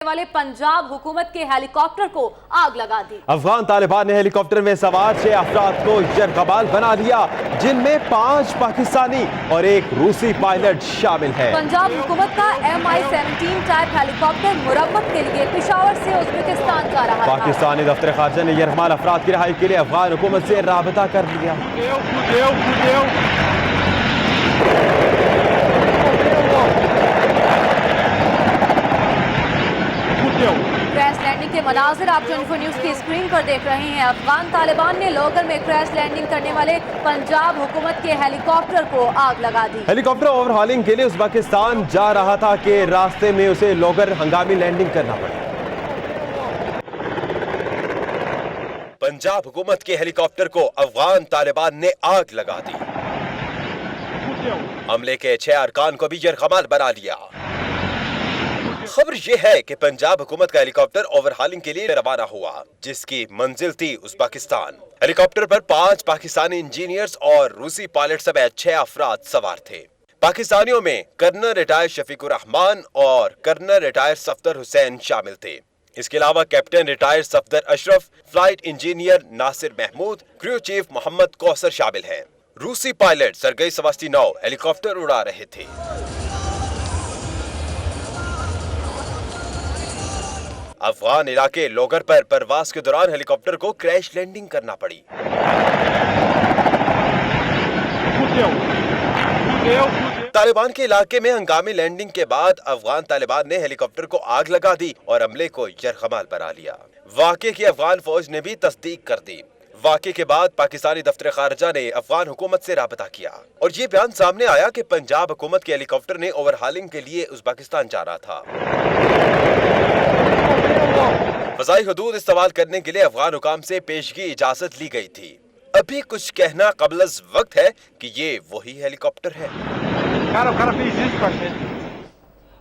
वाले पंजाब हुकूमत के हेलीकॉप्टर को आग लगा दी। अफगान तालिबान ने हेलीकॉप्टर में सवार 6 अफराद को यरगमाल बना दिया, जिनमें 5 पाकिस्तानी और 1 रूसी पायलट शामिल है। पंजाब हुकूमत का MI-17 टाइप हेलीकॉप्टर मुरम्मत के लिए पेशावर से उज्बेकिस्तान जा रहा था। पाकिस्तानी दफ्तर खारजा ने यरगमाल अफराद की रिहाई के लिए अफगान हुकूमत से राबता कर लिया। क्रैश लैंडिंग के मनाजिर आप 24 न्यूज की स्क्रीन पर देख रहे हैं। अफगान तालिबान ने लोगर में क्रैश लैंडिंग करने वाले पंजाब हुकूमत के हेलीकॉप्टर को आग लगा दी। हेलीकॉप्टर ओवरहॉलिंग के लिए उज्बेकिस्तान जा रहा था कि रास्ते में उसे लोगर हंगामी लैंडिंग करना पड़ा। पंजाब हुकूमत के हेलीकॉप्टर को अफगान तालिबान ने आग लगा दी। हमले के 6 अरकान को भी यरगमाल बना लिया। खबर यह है कि पंजाब हुकूमत का हेलीकॉप्टर ओवरहॉलिंग के लिए रवाना हुआ, जिसकी मंजिल थी उज्बेकिस्तान। हेलीकॉप्टर पर 5 पाकिस्तानी इंजीनियर्स और रूसी पायलट समेत 6 अफराद सवार थे। पाकिस्तानियों में कर्नल रिटायर शफीकुर रहमान और कर्नल रिटायर सफदर हुसैन शामिल थे। इसके अलावा captain retire Safdar Ashraf, flight engineer Nasir Mahmood, crew chief Mohammad Kausar शामिल हैं। रूसी पायलट सरगई सवास्तिनोव हेलीकॉप्टर उड़ा रहे थे। अफगान इलाके लोगर पर परवाज के दौरान हेलीकॉप्टर को क्रैश लैंडिंग करना पड़ी। तालिबान के इलाके में हंगामी लैंडिंग के बाद अफगान तालिबान ने हेलीकॉप्टर को आग लगा दी और हमले को यरगमाल बना लिया। वाक़े की अफगान फौज ने भी तस्दीक कर दी। वाक़े के बाद पाकिस्तानी दफ्तर खारजा ने अफगान हुकूमत से राबता किया और ये बयान सामने आया कि पंजाब हुकूमत के हेलीकॉप्टर ने ओवरहॉलिंग के लिए उज्बेकिस्तान जा रहा था। फ़ज़ाई हदूद इस्तेमाल करने के लिए अफगान हुकाम से पेशगी इजाजत ली गई थी। अभी कुछ कहना क़ब्ल वक्त है कि ये वही हेलीकॉप्टर है।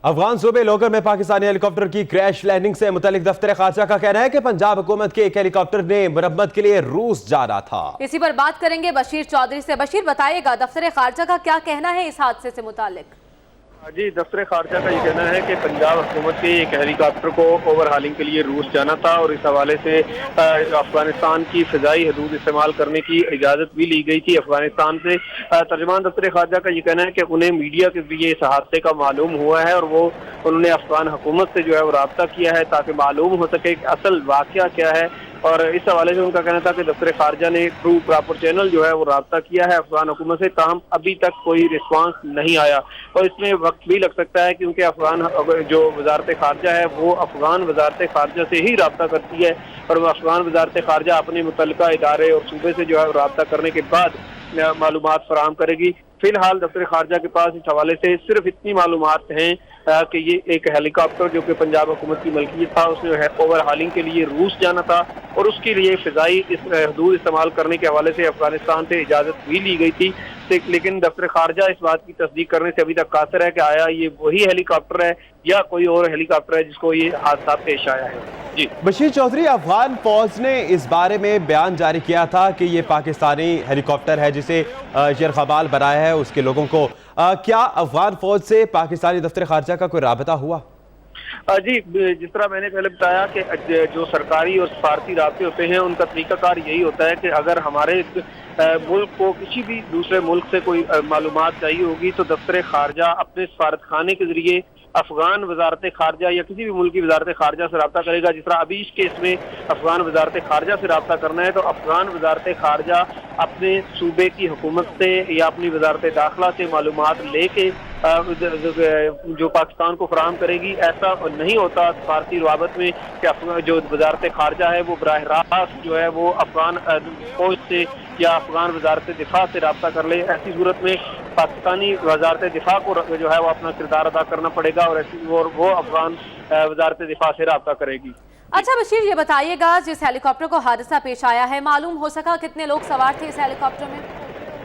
अफगान सूबे लोगर में पाकिस्तानी हेलीकॉप्टर की क्रैश लैंडिंग से मुतल्लिक दफ्तर खारजा का कहना है कि पंजाब हुकूमत के एक हेलीकॉप्टर ने मुरम्मत के लिए रूस जाना था। इसी पर बात करेंगे बशीर चौधरी से। बशीर, बताइएगा दफ्तर खारजा का क्या कहना है इस हादसे से मुतालिक? जी, दफ्तर खारजा का ये कहना है कि पंजाब हुकूमत के एक हेलीकॉप्टर को ओवरहॉलिंग के लिए रूस जाना था और इस हवाले से अफगानिस्तान की फ़िज़ाई हदूद इस्तेमाल करने की इजाज़त भी ली गई थी अफगानिस्तान से। तर्जुमान दफ्तर खारजा का ये कहना है कि उन्हें मीडिया के जरिए इस हादसे का मालूम हुआ है और उन्होंने अफगान हुकूमत से जो है वो राब्ता किया है ताकि मालूम हो सके कि असल वाक़या क्या है। और इस हवाले से उनका कहना था कि दफ्तर खारजा ने ट्रू प्रॉपर चैनल जो है वो राब्ता किया है अफगान हुकूमत से, ताहम अभी तक कोई रिस्पांस नहीं आया और इसमें वक्त भी लग सकता है क्योंकि अफगान जो वजारत खारजा है वो अफगान वजारत खारजा से ही राब्ता करती है और अफगान वजारत खारजा अपने मुतल्लिका इदारे और सूबे से जो है राब्ता करने के बाद मालूमात फराहम करेगी। फिलहाल दफ्तर खारजा के पास इस हवाले से सिर्फ इतनी मालूमात हैं कि ये एक हेलीकॉप्टर जो कि पंजाब हुकूमत की मलकियत था, उसने ओवरहॉलिंग के लिए रूस जाना था और उसके लिए फ़िज़ाई हदूद इस्तेमाल करने के हवाले से अफगानिस्तान से इजाज़त भी ली गई थी। लेकिन दफ्तर खारजा इस बात की तस्दीक करने से अभी तक कासिर है कि आया ये वही हेलीकॉप्टर है या कोई और हेलीकॉप्टर है जिसको ये हादसा पेश आया है। जी बशीर चौधरी, अफगान फौज ने इस बारे में बयान जारी किया था कि ये पाकिस्तानी हेलीकॉप्टर है जिसे यरगमाल बनाया है उसके लोगों को। क्या अफगान फौज से पाकिस्तानी दफ्तर खारजा का कोई राबता हुआ? जी, जिस तरह मैंने पहले बताया कि जो सरकारी और सफारती राब्ते होते हैं उनका तरीकाकार यही होता है कि अगर हमारे मुल्क को किसी भी दूसरे मुल्क से कोई मालूमात चाहिए होगी तो दफ्तर खारजा अपने सफारत खाने के जरिए अफगान वजारत खारजा या किसी भी मुल्क की वजारत खारजा से रब्ता करेगा। जिस तरह अभी इस केस में अफगान वजारत खारजा से रब्ता करना है तो अफगान वजारत खारजा अपने सूबे की हुकूमत से या अपनी वजारत दाखिला से मालूमात लेके जो पाकिस्तान को फराहम करेगी। ऐसा नहीं होता सफारती रवाबत में कि जो वजारत खारजा है वो बराह रास्त जो है वो अफगान फौज से या अफगान वजारत दिफा से रब्ता कर ले। ऐसी सूरत में पाकिस्तानी वजारत दिफा को जो है वो अपना किरदार अदा करना पड़ेगा और वो अफगान वजारत दिफा से रब्ता करेगी। अच्छा बशीर, ये बताइएगा जिस हेलीकॉप्टर को हादसा पेश आया है मालूम हो सका कितने लोग सवार थे इस हेलीकॉप्टर में?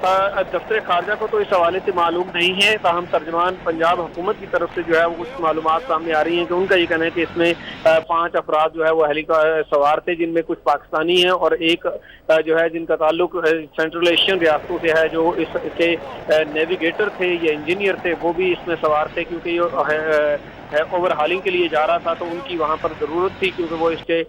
दफ्तर खारजा को तो इस हवाले से मालूम नहीं है, ताहम तर्जमान पंजाब हुकूमत की तरफ से जो है वो कुछ मालूमात सामने आ रही हैं कि उनका ये कहना है कि इसमें 5 अफराद जो है वो सवार थे जिनमें कुछ पाकिस्तानी हैं और एक जो है जिनका ताल्लुक सेंट्रल एशियन रियासतों से है, जो इसके नेविगेटर थे या इंजीनियर थे वो भी इसमें सवार थे क्योंकि है ओवर हालिंग के लिए जा रहा था, तो उनकी वहाँ पर ज़रूरत थी क्योंकि वो इसके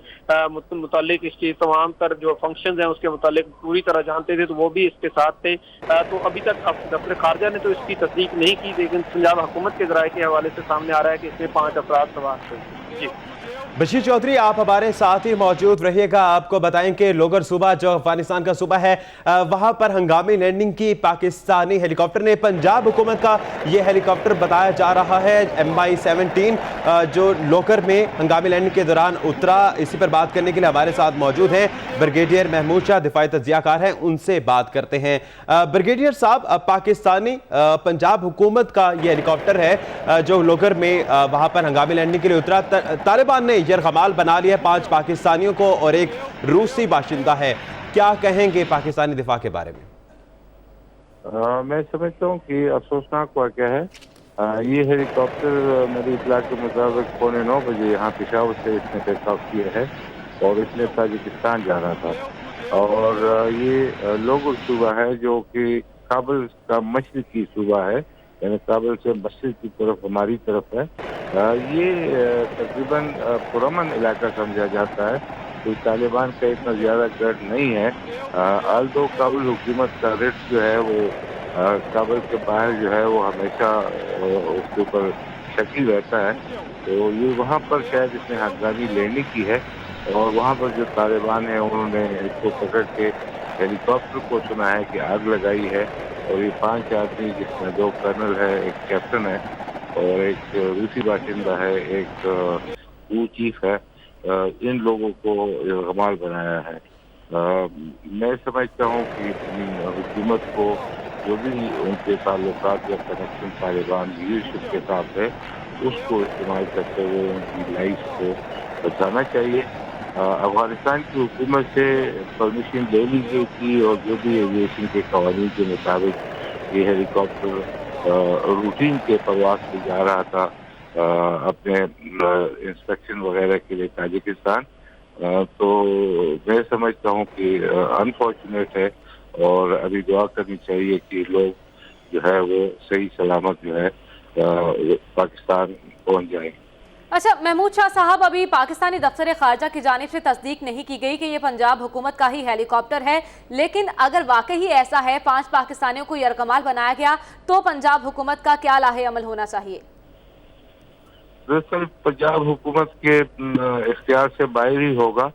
मुतालिक इसकी तमाम तर जो फंक्शंस हैं उसके मुतालिक पूरी तरह जानते थे, तो वो भी इसके साथ थे। तो अभी तक दफ्तर खारजा ने तो इसकी तस्दीक नहीं की, लेकिन पंजाब हुकूमत के ज़राए के हवाले से सामने आ रहा है कि इसमें 5 अफराद सवार थे। जी बशीर चौधरी, आप हमारे साथ ही मौजूद रहिएगा। आपको बताएं कि लोगर सूबा जो अफगानिस्तान का सूबा है, वहां पर हंगामी लैंडिंग की पाकिस्तानी हेलीकॉप्टर ने। पंजाब हुकूमत का ये हेलीकॉप्टर बताया जा रहा है MI-17 जो लोगर में हंगामी लैंडिंग के दौरान उतरा। इसी पर बात करने के लिए हमारे साथ मौजूद हैं ब्रिगेडियर महमूद शाह, दिफाई तज्जियाकार हैं, उनसे बात करते हैं। ब्रिगेडियर साहब, पाकिस्तानी पंजाब हुकूमत का ये हेलीकॉप्टर है जो लोगर में वहां पर हंगामी लैंडिंग के लिए उतरा। तालिबान ने यरगमाल बना लिया 5 पाकिस्तानियों को और एक रूसी बाशिंदा है। क्या कहेंगे पाकिस्तानी दिफा के बारे में? मैं समझता हूँ कि अफसोसनाक वाक़या है। ये हेलीकॉप्टर मेरी इतला के मुताबिक 9:15 बजे यहाँ पेशावर से इसने टेक ऑफ किया है और इसने ताजिकिस्तान जा रहा था। और ये लोगर सूबा है जो कि काबुल का मशरकी सूबा है, यानी काबुल से मशरक की तरफ हमारी तरफ है। ये तकरीबन पुरअमन इलाका समझा जाता है, तो तालिबान का इतना ज़्यादा गढ़ नहीं है। आल्दो काबुल हुकूमत का रेट जो है वो काबुल के बाहर जो है वो हमेशा उसके ऊपर शकील रहता है। तो ये वहाँ पर शायद इसने हंगामी लैंडिंग की है और वहाँ पर जो तालिबान है उन्होंने इसको पकड़ के हेलीकॉप्टर को सुना है कि आग लगाई है। और ये 5 आदमी जिसमें 2 कर्नल है, एक कैप्टन है और एक रूसी बाशिंदा है, एक चीफ है, इन लोगों को यरगमाल बनाया है। मैं समझता हूँ कि हुकूमत को जो भी उनके ताल्लुकात या कनेक्शन तालिबान लीडरशिप के साथ है उसको इस्तेमाल करते हुए उनकी लाइफ को बचाना चाहिए। अफगानिस्तान की हुकूमत से परमिशन ले ली गई थी और जो भी एविएशन के कवानीन के मुताबिक ये हेलीकॉप्टर रूटीन के प्रवास से जा रहा था अपने इंस्पेक्शन वगैरह के लिए ताजिकिस्तान। तो मैं समझता हूँ कि अनफॉर्चुनेट है और अभी दुआ करनी चाहिए कि लोग जो है वो सही सलामत जो है पाकिस्तान पहुँच जाए। अच्छा महमूद शाह साहब, अभी पाकिस्तानी दफ्तर खारजा की जानिब से तस्दीक नहीं की गई कि ये पंजाब हुकूमत का ही हेलीकॉप्टर है, लेकिन अगर वाकई ही ऐसा है, 5 पाकिस्तानियों को यरगमाल बनाया गया, तो पंजाब हुकूमत का क्या लाहे अमल होना चाहिए? दरअसल पंजाब हुकूमत के इख्तियार से बाहर ही होगा।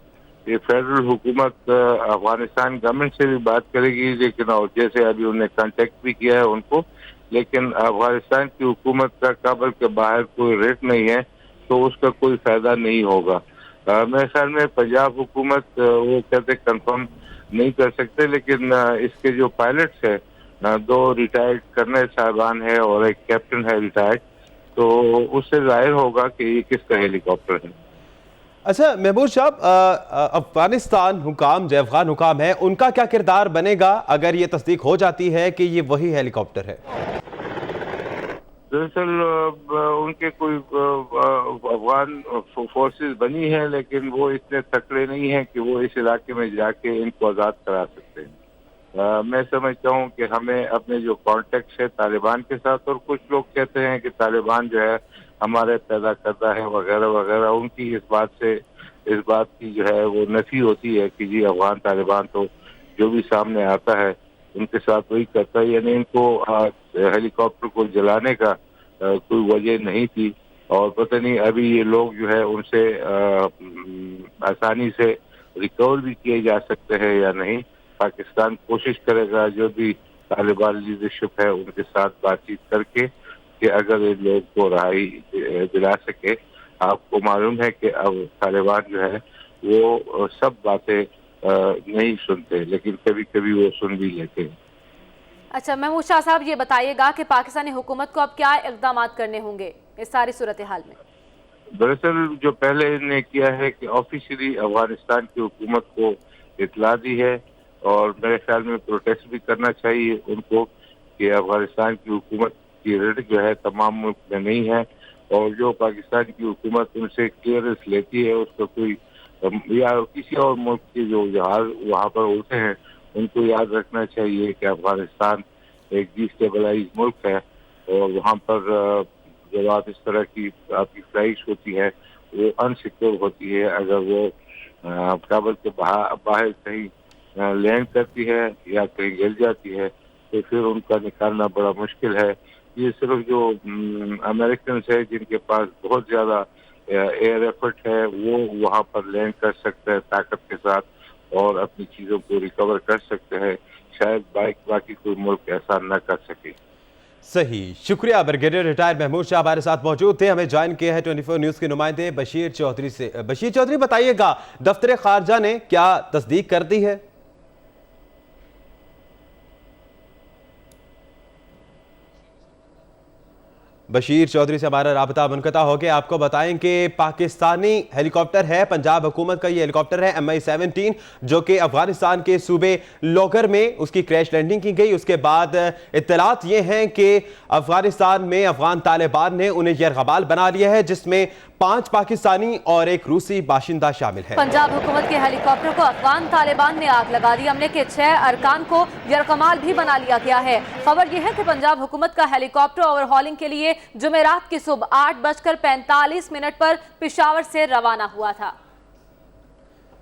ये फेडरल हुकूमत अफगानिस्तान गवर्नमेंट से भी बात करेगी, लेकिन और जैसे अभी उन्हें कांटेक्ट भी किया है उनको, लेकिन अफगानिस्तान की हुकूमत का काबुल के बाहर कोई रेट नहीं है तो उसका कोई फायदा नहीं होगा। मेरे ख्याल में पंजाब हुकूमत वो कहते कंफर्म नहीं कर सकते, लेकिन इसके जो पायलट्स है 2 रिटायर्ड कर्नल साहबान है और एक कैप्टन है रिटायर्ड, तो उससे जाहिर होगा कि ये किसका हेलीकॉप्टर है। अच्छा महमूद साहब, अफगानिस्तान हुकाम जो अफगान हुकाम है उनका क्या किरदार बनेगा अगर ये तस्दीक हो जाती है कि ये वही हेलीकॉप्टर है? दरअसल उनके कोई अफगान फोर्सेस बनी हैं, लेकिन वो इतने तकड़े नहीं हैं कि वो इस इलाके में जाके इनको आज़ाद करा सकते हैं। मैं समझता हूँ कि हमें अपने जो कॉन्टेक्ट है तालिबान के साथ, और कुछ लोग कहते हैं कि तालिबान जो है हमारे पैदा करता है वगैरह वगैरह, उनकी इस बात की जो है वो नफी होती है कि जी अफगान तालिबान तो जो भी सामने आता है उनके साथ वही करता है, यानी इनको हेलीकॉप्टर को जलाने का कोई वजह नहीं थी। और पता नहीं अभी ये लोग जो है उनसे आसानी से रिकवर भी किए जा सकते हैं या नहीं। पाकिस्तान कोशिश करेगा जो भी तालिबान लीडरशिप है उनके साथ बातचीत करके कि अगर इन लोग को रहाई दिला सके। आपको मालूम है कि अब तालिबान जो है वो सब बातें नहीं सुनते, लेकिन कभी कभी वो सुन भी लेते हैं। अच्छा महमूद शाह साहब, ये बताइएगा कि पाकिस्तानी हुकूमत को अब क्या इक़दाम करने होंगे इस सारी सूरत हाल में? दरअसल जो पहले इन्होंने किया है कि ऑफिशियली अफगानिस्तान की हुकूमत को इतला दी है, और मेरे ख्याल में प्रोटेस्ट भी करना चाहिए उनको कि अफगानिस्तान की हुकूमत की रेट जो है तमाम मुल्क में नहीं है, और जो पाकिस्तान की हुकूमत उनसे क्लियरेंस लेती है उसका कोई या किसी और मुल्क के जो जहाज वहाँ पर उड़ते हैं उनको याद रखना चाहिए कि अफगानिस्तान एक डिस्टेबलाइज मुल्क है और वहाँ पर जब आप इस तरह की आपकी फ्लाइट्स होती है वो अनसिक्योर होती है, अगर वो काबल के बाहर कहीं लैंड करती है या कहीं गिर जाती है तो फिर उनका निकालना बड़ा मुश्किल है। ये सिर्फ जो अमेरिकन है जिनके पास बहुत ज़्यादा एयर एफर्ट है वो वहाँ पर लैंड कर सकते हैं ताकत के साथ और अपनी चीज़ों को रिकवर कर सकते हैं, शायद बाकी कोई मुल्क ऐसा न कर सके। सही, शुक्रिया। ब्रिगेडियर रिटायर्ड महमूद शाह हमारे साथ मौजूद थे। हमें ज्वाइन किया है 24 न्यूज़ के नुमाइंदे बशीर चौधरी से। बशीर चौधरी, बताइएगा दफ्तर खारजा ने क्या तस्दीक कर दी है? बशीर चौधरी से हमारा राबता मुनक़ता हो गया। आपको बताएं कि पाकिस्तानी हेलीकॉप्टर है, पंजाब हुकूमत का ये हेलीकॉप्टर है MI-17, जो कि अफगानिस्तान के सूबे लोगर में उसकी क्रैश लैंडिंग की गई। उसके बाद इत्तलात ये हैं कि अफगानिस्तान में अफगान तालिबान ने उन्हें यरगमाल बना लिया है, जिसमें 5 पाकिस्तानी और 1 रूसी बाशिंदा शामिल है। पंजाब हुकूमत के हेलीकॉप्टर को अफगान तालिबान ने आग लगा दी। हमले के 6 अरकान को यरगमाल भी बना लिया गया है। खबर यह है कि पंजाब हुकूमत का हेलीकॉप्टर ओवरहॉलिंग के लिए जुमेरात की सुबह 8:45 पर पेशावर से रवाना हुआ था।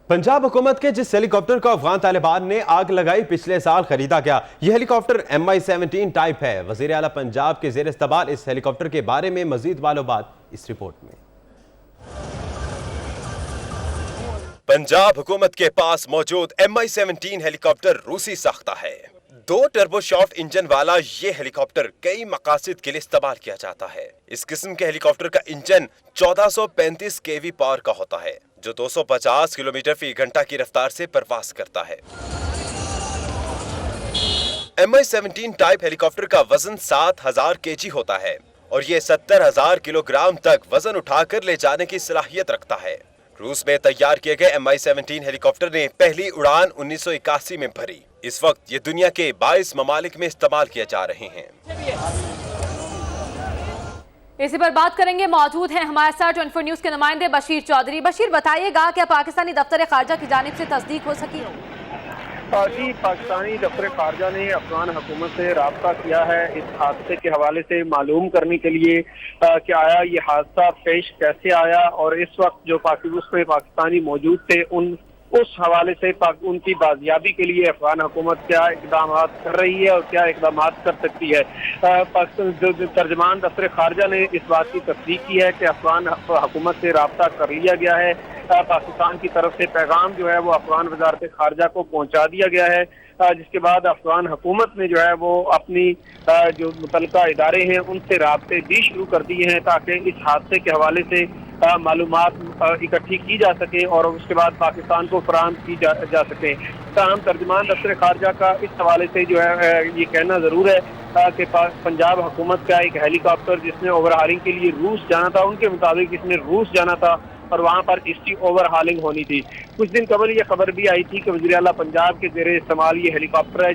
पंजाब हुकूमत के जिस हेलीकॉप्टर को अफगान तालिबान ने आग लगाई पिछले साल खरीदा गया, यह हेलीकॉप्टर MI-17 टाइप है। वज़ीर आला पंजाब के ज़ेर इस्तबाल इस हेलीकॉप्टर के बारे में मजीद मालूमात इस रिपोर्ट में। पंजाब हुकूमत के पास मौजूद MI-17 हेलीकॉप्टर रूसी साख्ता है। 2 टर्बोशाफ्ट इंजन वाला ये हेलीकॉप्टर कई मकासद के लिए इस्तेमाल किया जाता है। इस किस्म के हेलीकॉप्टर का इंजन 1435 kV पावर का होता है, जो 250 किलोमीटर फी घंटा की रफ्तार से परवास करता है। MI-17 टाइप हेलीकॉप्टर का वजन 7000 kg होता है और ये 70,000 किलोग्राम तक वजन उठाकर ले जाने की सलाहियत रखता है। रूस में तैयार किए गए MI-17 हेलीकॉप्टर ने पहली उड़ान 1981 में भरी। इस वक्त ये दुनिया के 22 ममालिक में इस्तेमाल किए जा रहे हैं। इसी पर बात करेंगे। मौजूद हैं हमारे साथ 24 न्यूज़ के नुमाइंदे बशीर चौधरी। बशीर, बताइएगा क्या पाकिस्तानी दफ्तर खारजा की जानिब से तस्दीक हो सकी? जी, पाकिस्तानी दफ्तर खारजा ने अफगान हुकूमत से राब्ता किया है इस हादसे के हवाले से मालूम करने के लिए कि आया ये हादसा पेश कैसे आया और इस वक्त जो पाकिस्तानी मौजूद थे उस हवाले से उनकी बाजियाबी के लिए अफगान हुकूमत क्या इकदाम कर रही है और क्या इकदाम कर सकती है। तर्जमान दफ्तर खारजा ने इस बात की तस्दीक की है कि अफगान हुकूमत से राब्ता कर लिया गया है। पाकिस्तान की तरफ से पैगाम जो है वो अफगान वजारत खारजा को पहुंचा दिया गया है, जिसके बाद अफगान हुकूमत ने जो है वो अपनी जो मुतल्लिका इदारे हैं उनसे राब्ते भी शुरू कर दिए हैं ताकि इस हादसे के हवाले से मालूमात इकट्ठी की जा सके और उसके बाद पाकिस्तान को फराहम की जा सके। ताहम तर्जुमान दफ्तर खारजा का इस हवाले से जो है ये कहना ज़रूर है कि पंजाब हुकूमत का एक हेलीकॉप्टर जिसने ओवरहालिंग के लिए रूस जाना था, उनके मुताबिक इसने रूस जाना था और वहाँ पर इसकी ओवरहालिंग होनी थी। कुछ दिन कबल ये खबर भी आई थी कि वज़ीर आला पंजाब के ज़ेरे इस्तेमाल ये हेलीकॉप्टर है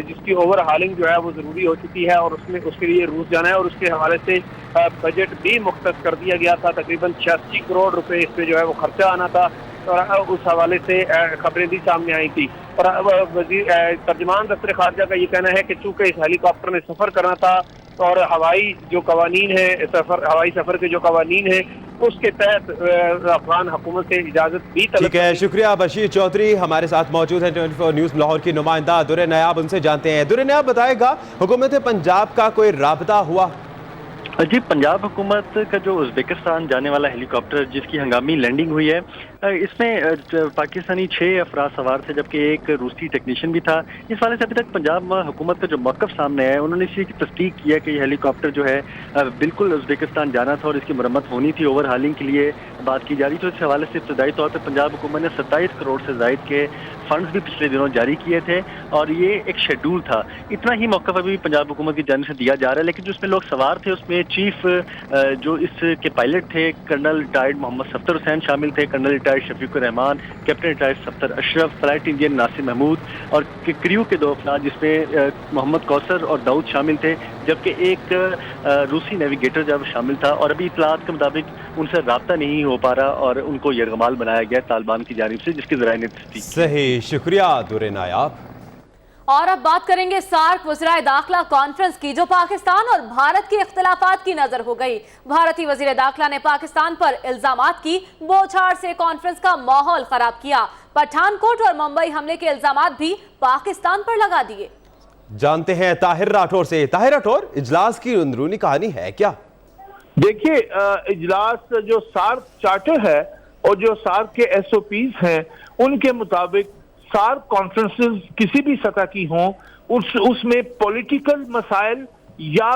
जिसकी ओवरहालिंग जो है वो ज़रूरी हो चुकी है और उसके लिए रूस जाना है और उसके हवाले से बजट भी मुख्तस कर दिया गया था। तकरीबन 86 करोड़ रुपए इस पे जो है वो खर्चा आना था और उस हवाले से खबरें भी सामने आई थी। और तर्जुमान दफ्तर खारजा का ये कहना है कि चूँकि इस हेलीकॉप्टर ने सफ़र करना था और हवाई सफ़र के जो कवानीन है उसके तहत अफगान हुकूमत से इजाज़त भी तलब। ठीक है, शुक्रिया। बशीर चौधरी हमारे साथ मौजूद है 24 न्यूज़ लाहौर की नुमाइंदा दुर्र नायाब, उनसे जानते हैं। दुर्र नायाब, बताएगा हुकूमत पंजाब का कोई राबता हुआ? जी, पंजाब हुकूमत का जो उज़्बेकिस्तान जाने वाला हेलीकॉप्टर जिसकी हंगामी लैंडिंग हुई है, इसमें पाकिस्तानी 6 अफराद सवार थे जबकि एक रूसी टेक्नीशियन भी था। इस वाले से अभी तक पंजाब हुकूमत का जो मौक़िफ़ सामने है, उन्होंने इसी की तस्दीक किया कि ये हेलीकॉप्टर जो है बिल्कुल उज़्बेकिस्तान जाना था और इसकी मरम्मत होनी थी, ओवरहालिंग के लिए बात की जा रही थी। इस हवाले से इब्तदाई तौर पर पंजाब हुकूमत ने 27 करोड़ से ज़ायद के फंड्स भी पिछले दिनों जारी किए थे और ये एक शेड्यूल था। इतना ही मौक़िफ़ अभी पंजाब हुकूमत की जानिब से दिया जा रहा है, लेकिन जो उसमें लोग सवार थे उसमें चीफ जो इसके पायलट थे कर्नल रिटायर्ड मोहम्मद सफ्तर हुसैन शामिल थे, colonel retired Shafiqur Rehman, captain retired Saftar Ashraf, flight engineer Nasir Mahmood और क्रू के 2 अफराद जिसमें मोहम्मद कौसर और दाऊद शामिल थे, जबकि एक रूसी नेविगेटर जब शामिल था। और अभी इतलात के मुताबिक उनसे राब्ता नहीं हो पा रहा और उनको यरगमाल बनाया गया तालिबान की जानिब से, जिसकी ज़राए ने तस्दीक। सही, शुक्रिया दुर्र नायाब। और अब बात करेंगे सार्क वज़ीर दाखिला कॉन्फ्रेंस की, जो पाकिस्तान और भारत के इख्तिलाफात की नजर हो गई। भारतीय वज़ीर दाखिला ने पाकिस्तान पर इल्जामात की बौछार से कॉन्फ्रेंस का माहौल खराब किया। पठानकोट और मुंबई हमले के इल्जामात भी पाकिस्तान पर लगा दिए। जानते हैं ताहिर राठौर से। ताहिर राठौर, इजलास की अंदरूनी कहानी है क्या? देखिए, इजलास जो सार्क चार्टर है और जो सार्क के SOPs हैं, उनके मुताबिक सार्क कॉन्फ्रेंसेस किसी भी सतह की हों, उसमें पॉलिटिकल मसाइल या